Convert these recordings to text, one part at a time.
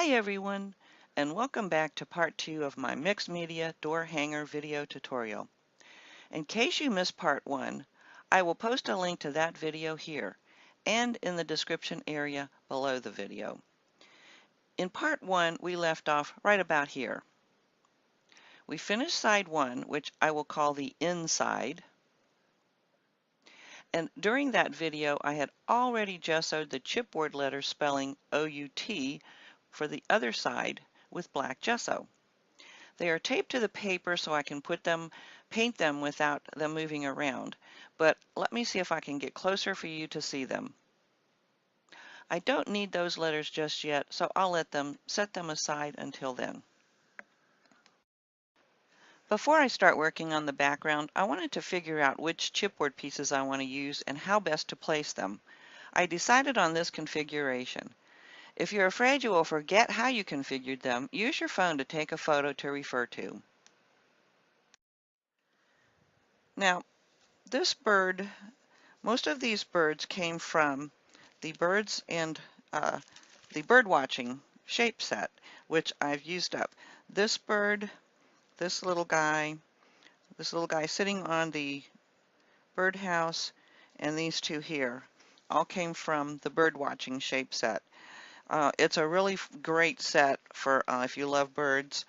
Hi everyone, and welcome back to part 2 of my mixed media door hanger video tutorial. In case you missed part 1, I will post a link to that video here and in the description area below the video. In part 1, we left off right about here. We finished side 1, which I will call the inside. And during that video, I had already gessoed the chipboard letter spelling OUT for the other side with black gesso. They are taped to the paper so I can paint them without them moving around, but let me see if I can get closer for you to see them. I don't need those letters just yet, so I'll set them aside until then. Before I start working on the background, I wanted to figure out which chipboard pieces I want to use and how best to place them. I decided on this configuration. If you're afraid you will forget how you configured them, use your phone to take a photo to refer to. Now, this bird, most of these birds came from the birds and the birdwatching shape set, which I've used up. This bird, this little guy sitting on the birdhouse, and these two here all came from the birdwatching shape set. It's a really great set for if you love birds.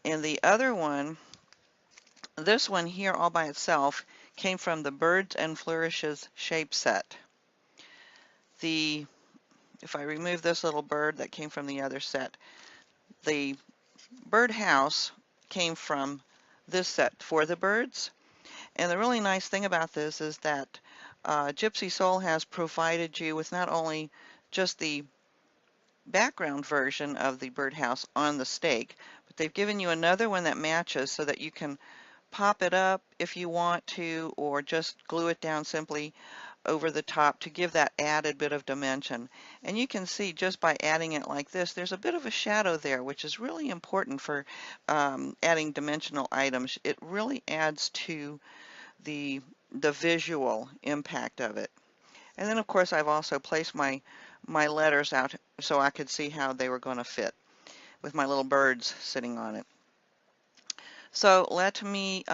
And the other one, this one here all by itself, came from the Birds and Flourishes shape set. If I remove this little bird that came from the other set, the birdhouse came from this set for the birds. And the really nice thing about this is that Gypsy Soul has provided you with not only just the background version of the birdhouse on the stake, but they've given you another one that matches so that you can pop it up if you want to, or just glue it down simply over the top to give that added bit of dimension. And you can see just by adding it like this, there's a bit of a shadow there, which is really important for adding dimensional items. It really adds to the visual impact of it. And then of course I've also placed my letters out so I could see how they were going to fit with my little birds sitting on it. So let me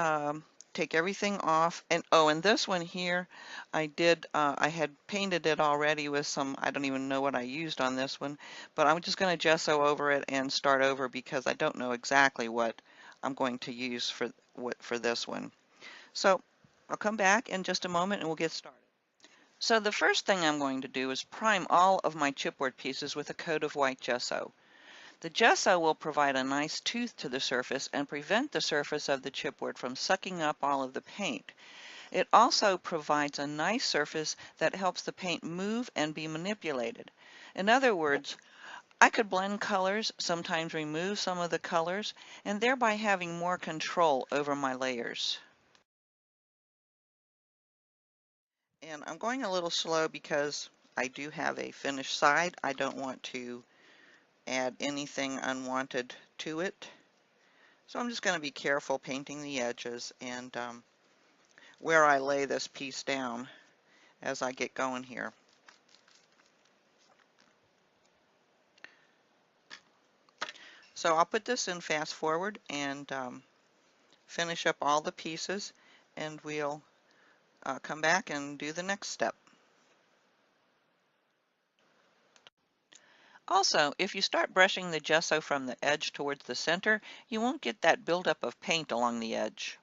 take everything off. And oh, and this one here, I had painted it already with some, I don't even know what I used on this one, but I'm just going to gesso over it and start over because I don't know exactly what I'm going to use for this one. So I'll come back in just a moment and we'll get started. So the first thing I'm going to do is prime all of my chipboard pieces with a coat of white gesso. The gesso will provide a nice tooth to the surface and prevent the surface of the chipboard from sucking up all of the paint. It also provides a nice surface that helps the paint move and be manipulated. In other words, I could blend colors, sometimes remove some of the colors, and thereby having more control over my layers. And I'm going a little slow because I do have a finished side. I don't want to add anything unwanted to it. So I'm just going to be careful painting the edges and where I lay this piece down as I get going here. So I'll put this in fast forward and finish up all the pieces, and we'll come back and do the next step. Also, if you start brushing the gesso from the edge towards the center, you won't get that buildup of paint along the edge.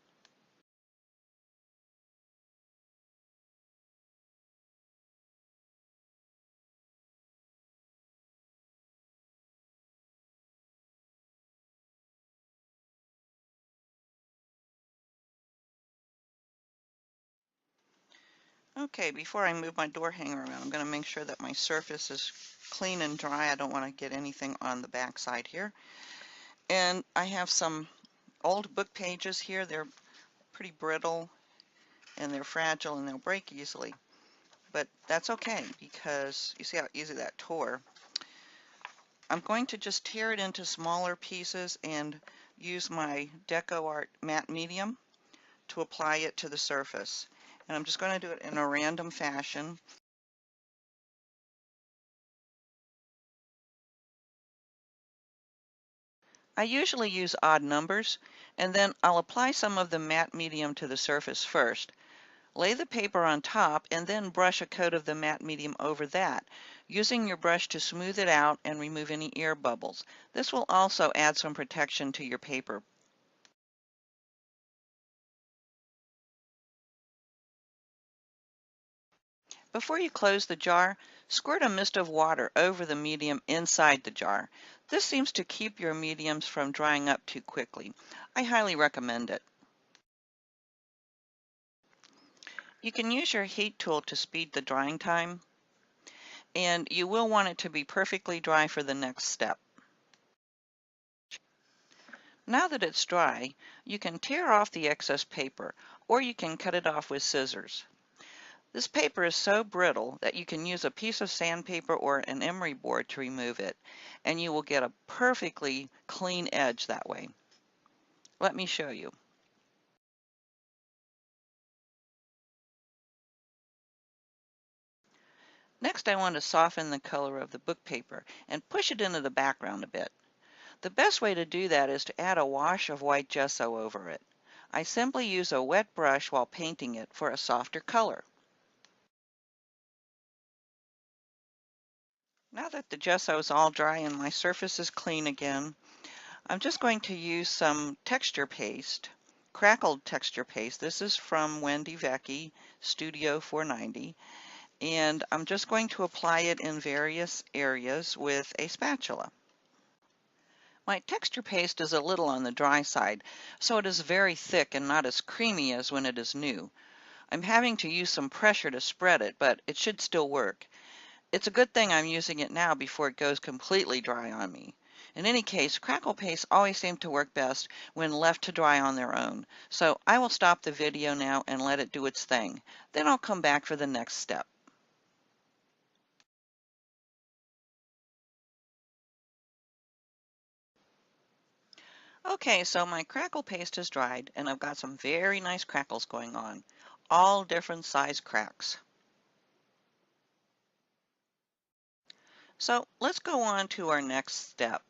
Okay, before I move my door hanger around, I'm going to make sure that my surface is clean and dry. I don't want to get anything on the back side here. And I have some old book pages here. They're pretty brittle and they're fragile and they'll break easily. But that's okay because you see how easy that tore. I'm going to just tear it into smaller pieces and use my DecoArt matte medium to apply it to the surface. And I'm just going to do it in a random fashion. I usually use odd numbers, and then I'll apply some of the matte medium to the surface first. Lay the paper on top and then brush a coat of the matte medium over that, using your brush to smooth it out and remove any air bubbles. This will also add some protection to your paper. Before you close the jar, squirt a mist of water over the medium inside the jar. This seems to keep your mediums from drying up too quickly. I highly recommend it. You can use your heat tool to speed the drying time, and you will want it to be perfectly dry for the next step. Now that it's dry, you can tear off the excess paper, or you can cut it off with scissors. This paper is so brittle that you can use a piece of sandpaper or an emery board to remove it, and you will get a perfectly clean edge that way. Let me show you. Next, I want to soften the color of the book paper and push it into the background a bit. The best way to do that is to add a wash of white gesso over it. I simply use a wet brush while painting it for a softer color. Now that the gesso is all dry and my surface is clean again, I'm just going to use some texture paste, crackled texture paste. This is from WENDY VECCHI Studio 490, and I'm just going to apply it in various areas with a spatula. My texture paste is a little on the dry side, so it is very thick and not as creamy as when it is new. I'm having to use some pressure to spread it, but it should still work. It's a good thing I'm using it now before it goes completely dry on me. In any case, crackle paste always seem to work best when left to dry on their own. So I will stop the video now and let it do its thing. Then I'll come back for the next step. Okay, so my crackle paste is dried and I've got some very nice crackles going on. All different size cracks. So let's go on to our next step.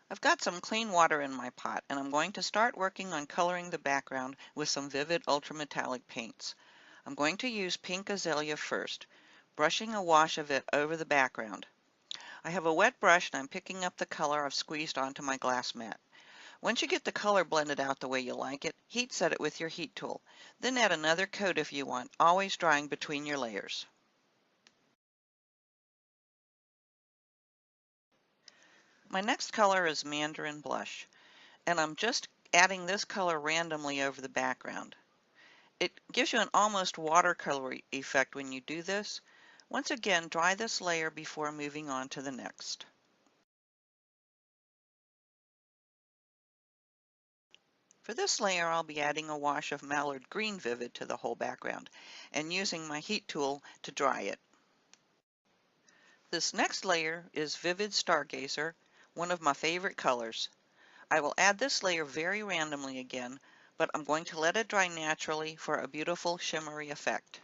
I've got some clean water in my pot and I'm going to start working on coloring the background with some vivid ultrametallic paints. I'm going to use pink azalea first, brushing a wash of it over the background. I have a wet brush and I'm picking up the color I've squeezed onto my glass mat. Once you get the color blended out the way you like it, heat set it with your heat tool. Then add another coat if you want, always drying between your layers. My next color is Mandarin Blush, and I'm just adding this color randomly over the background. It gives you an almost watercolor effect when you do this. Once again, dry this layer before moving on to the next. For this layer, I'll be adding a wash of Mallard Green Vivid to the whole background and using my heat tool to dry it. This next layer is Vivid Stargazer, one of my favorite colors. I will add this layer very randomly again, but I'm going to let it dry naturally for a beautiful shimmery effect.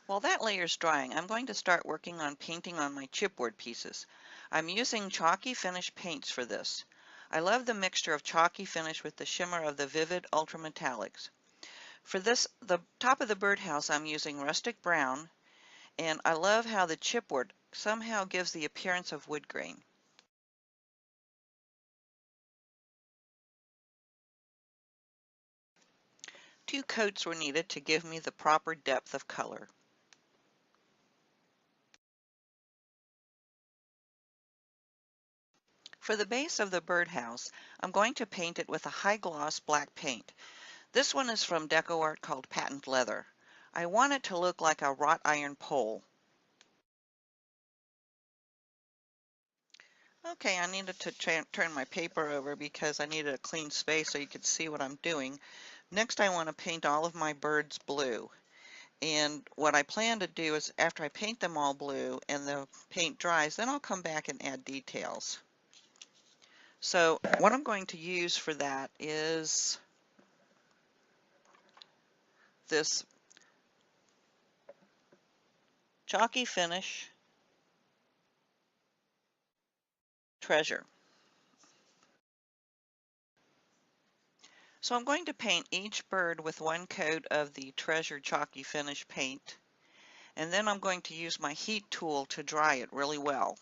While that layer is drying, I'm going to start working on painting on my chipboard pieces. I'm using chalky finish paints for this. I love the mixture of chalky finish with the shimmer of the vivid ultrametallics. For this, the top of the birdhouse, I'm using rustic brown, and I love how the chipboard somehow gives the appearance of wood grain. Two coats were needed to give me the proper depth of color. For the base of the birdhouse, I'm going to paint it with a high gloss black paint. This one is from DecoArt called Patent Leather. I want it to look like a wrought iron pole. Okay, I needed to turn my paper over because I needed a clean space so you could see what I'm doing. Next, I want to paint all of my birds blue. And what I plan to do is after I paint them all blue and the paint dries, then I'll come back and add details. So what I'm going to use for that is this chalky finish treasure. So I'm going to paint each bird with one coat of the treasure chalky finish paint, and then I'm going to use my heat tool to dry it really well.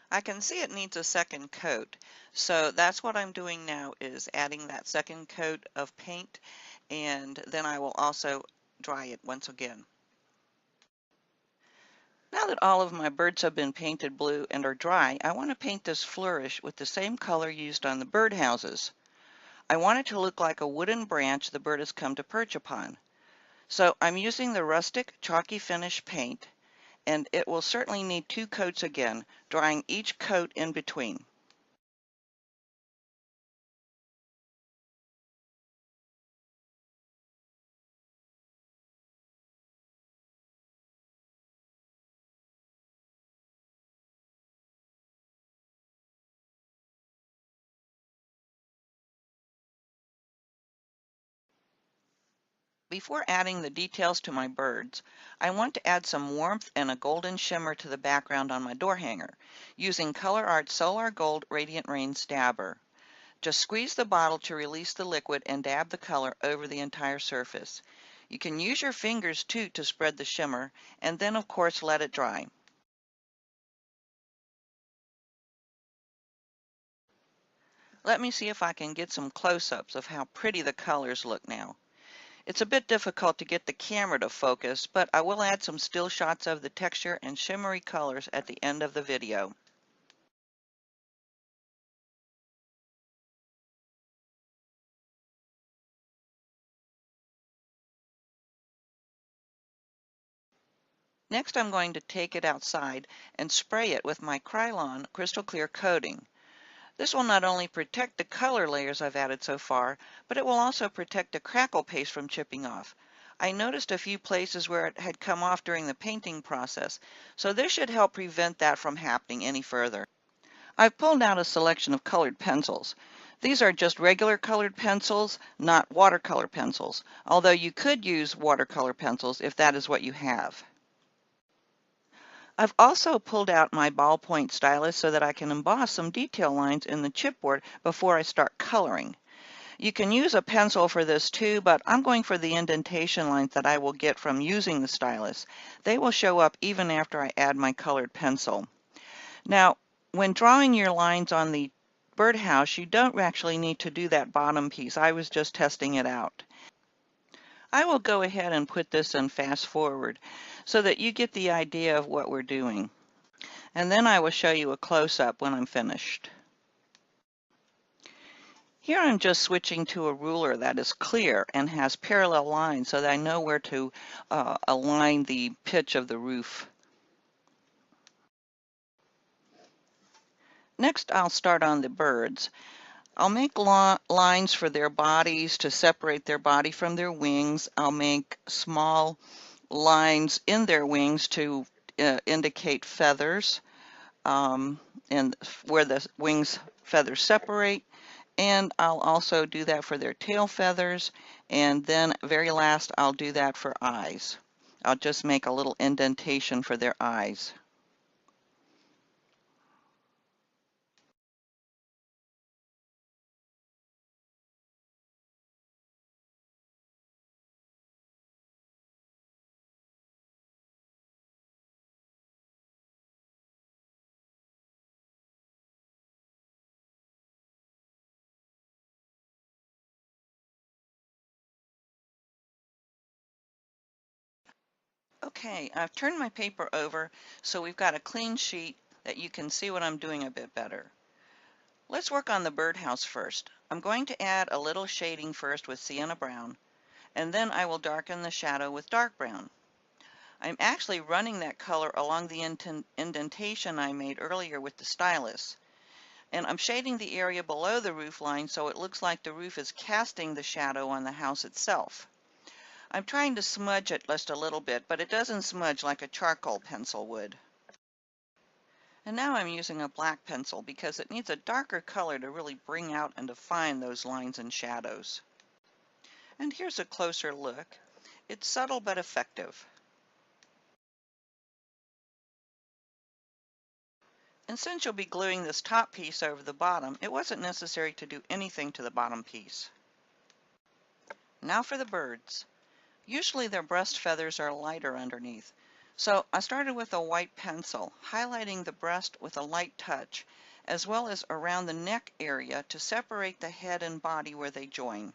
I can see it needs a second coat, so that's what I'm doing now, is adding that second coat of paint, and then I will also dry it once again. Now that all of my birds have been painted blue and are dry, I want to paint this flourish with the same color used on the birdhouses. I want it to look like a wooden branch the bird has come to perch upon. So I'm using the rustic chalky finish paint, and it will certainly need 2 coats again, drying each coat in between. Before adding the details to my birds, I want to add some warmth and a golden shimmer to the background on my door hanger, using ColourArte Solar Gold Radiant Rain Stabber. Just squeeze the bottle to release the liquid and dab the color over the entire surface. You can use your fingers too to spread the shimmer, and then of course let it dry. Let me see if I can get some close-ups of how pretty the colors look now. It's a bit difficult to get the camera to focus, but I will add some still shots of the texture and shimmery colors at the end of the video. Next, I'm going to take it outside and spray it with my KRYLON crystal clear coating. This will not only protect the color layers I've added so far, but it will also protect the crackle paste from chipping off. I noticed a few places where it had come off during the painting process, so this should help prevent that from happening any further. I've pulled out a selection of colored pencils. These are just regular colored pencils, not watercolor pencils, although you could use watercolor pencils if that is what you have. I've also pulled out my ballpoint stylus so that I can emboss some detail lines in the chipboard before I start coloring. You can use a pencil for this too, but I'm going for the indentation lines that I will get from using the stylus. They will show up even after I add my colored pencil. Now, when drawing your lines on the birdhouse, you don't actually need to do that bottom piece. I was just testing it out. I will go ahead and put this in fast forward so that you get the idea of what we're doing. And then I will show you a close-up when I'm finished. Here I'm just switching to a ruler that is clear and has parallel lines so that I know where to align the pitch of the roof. Next, I'll start on the birds. I'll make lines for their bodies to separate their body from their wings. I'll make small lines in their wings to indicate feathers and where the wings feathers separate. And I'll also do that for their tail feathers. And then very last, I'll do that for eyes. I'll just make a little indentation for their eyes. Okay, I've turned my paper over so we've got a clean sheet that you can see what I'm doing a bit better. Let's work on the birdhouse first. I'm going to add a little shading first with sienna brown, and then I will darken the shadow with dark brown. I'm actually running that color along the indentation I made earlier with the stylus. And I'm shading the area below the roof line so it looks like the roof is casting the shadow on the house itself. I'm trying to smudge it just a little bit, but it doesn't smudge like a charcoal pencil would. And now I'm using a black pencil because it needs a darker color to really bring out and define those lines and shadows. And here's a closer look. It's subtle but effective. And since you'll be gluing this top piece over the bottom, it wasn't necessary to do anything to the bottom piece. Now for the birds. Usually their breast feathers are lighter underneath. So I started with a white pencil, highlighting the breast with a light touch, as well as around the neck area to separate the head and body where they join.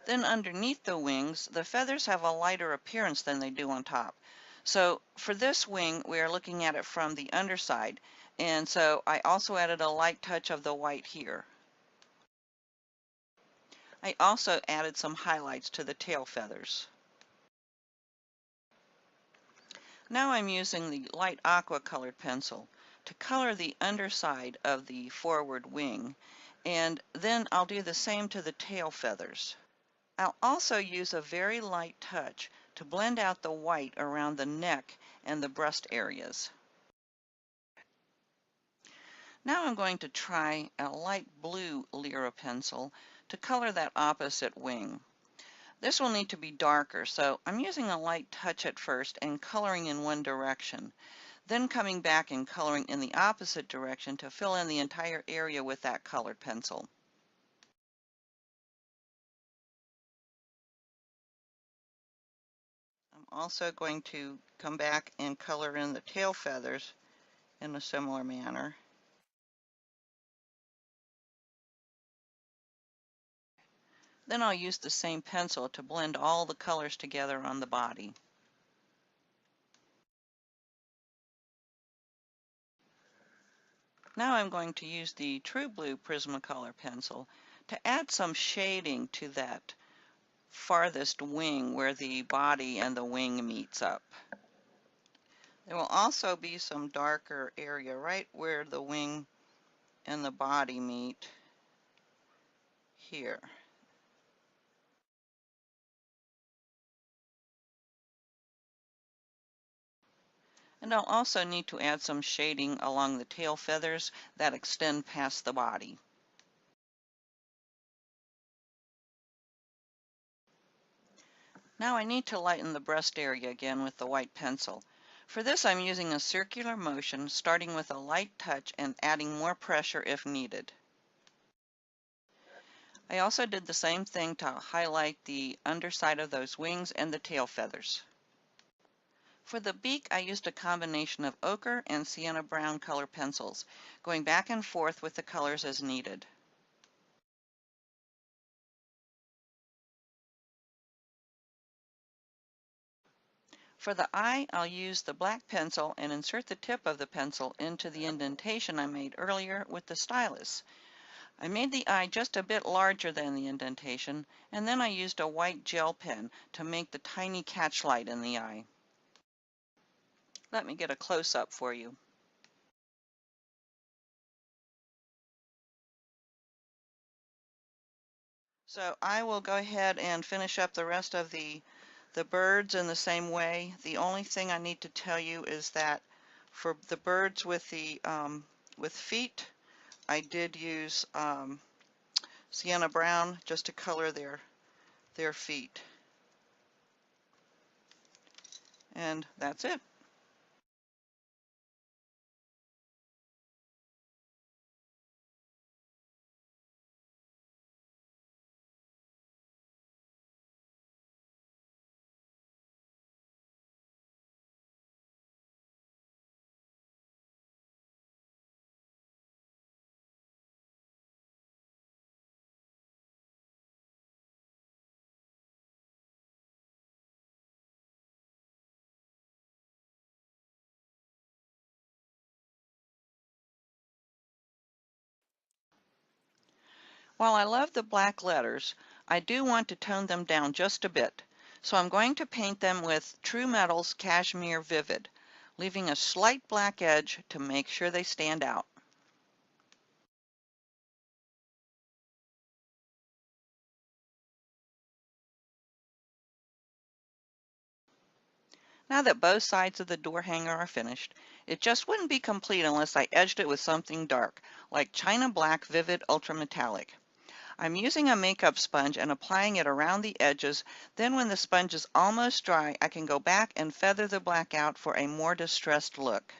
Then underneath the wings, the feathers have a lighter appearance than they do on top. So for this wing, we are looking at it from the underside, and so I also added a light touch of the white here. I also added some highlights to the tail feathers. Now I'm using the light aqua colored pencil to color the underside of the forward wing, and then I'll do the same to the tail feathers. I'll also use a very light touch to blend out the white around the neck and the breast areas. Now I'm going to try a light blue LYRA pencil to color that opposite wing. This will need to be darker, so I'm using a light touch at first and coloring in one direction, then coming back and coloring in the opposite direction to fill in the entire area with that colored pencil. I'm also going to come back and color in the tail feathers in a similar manner. Then I'll use the same pencil to blend all the colors together on the body. Now I'm going to use the True Blue Prismacolor pencil to add some shading to that farthest wing where the body and the wing meets up. There will also be some darker area right where the wing and the body meet here. And I'll also need to add some shading along the tail feathers that extend past the body. Now I need to lighten the breast area again with the white pencil. For this I'm using a circular motion, starting with a light touch and adding more pressure if needed. I also did the same thing to highlight the underside of those wings and the tail feathers. For the beak, I used a combination of ochre and sienna brown color pencils, going back and forth with the colors as needed. For the eye, I'll use the black pencil and insert the tip of the pencil into the indentation I made earlier with the stylus. I made the eye just a bit larger than the indentation, and then I used a white gel pen to make the tiny catch light in the eye. Let me get a close-up for you. So I will go ahead and finish up the rest of the birds in the same way. The only thing I need to tell you is that for the birds with the with feet, I did use sienna brown just to color their feet. And that's it. While I love the black letters, I do want to tone them down just a bit. So I'm going to paint them with True Metals Cashmere Vivid, leaving a slight black edge to make sure they stand out. Now that both sides of the door hanger are finished, it just wouldn't be complete unless I edged it with something dark, like China Black Vivid Ultra Metallic. I'm using a makeup sponge and applying it around the edges. Then when the sponge is almost dry, I can go back and feather the black out for a more distressed look.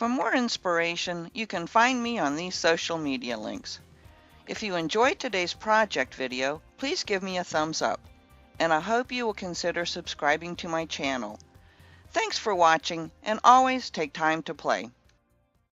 For more inspiration, you can find me on these social media links. If you enjoyed today's project video, please give me a thumbs up, and I hope you will consider subscribing to my channel. Thanks for watching, and always take time to play.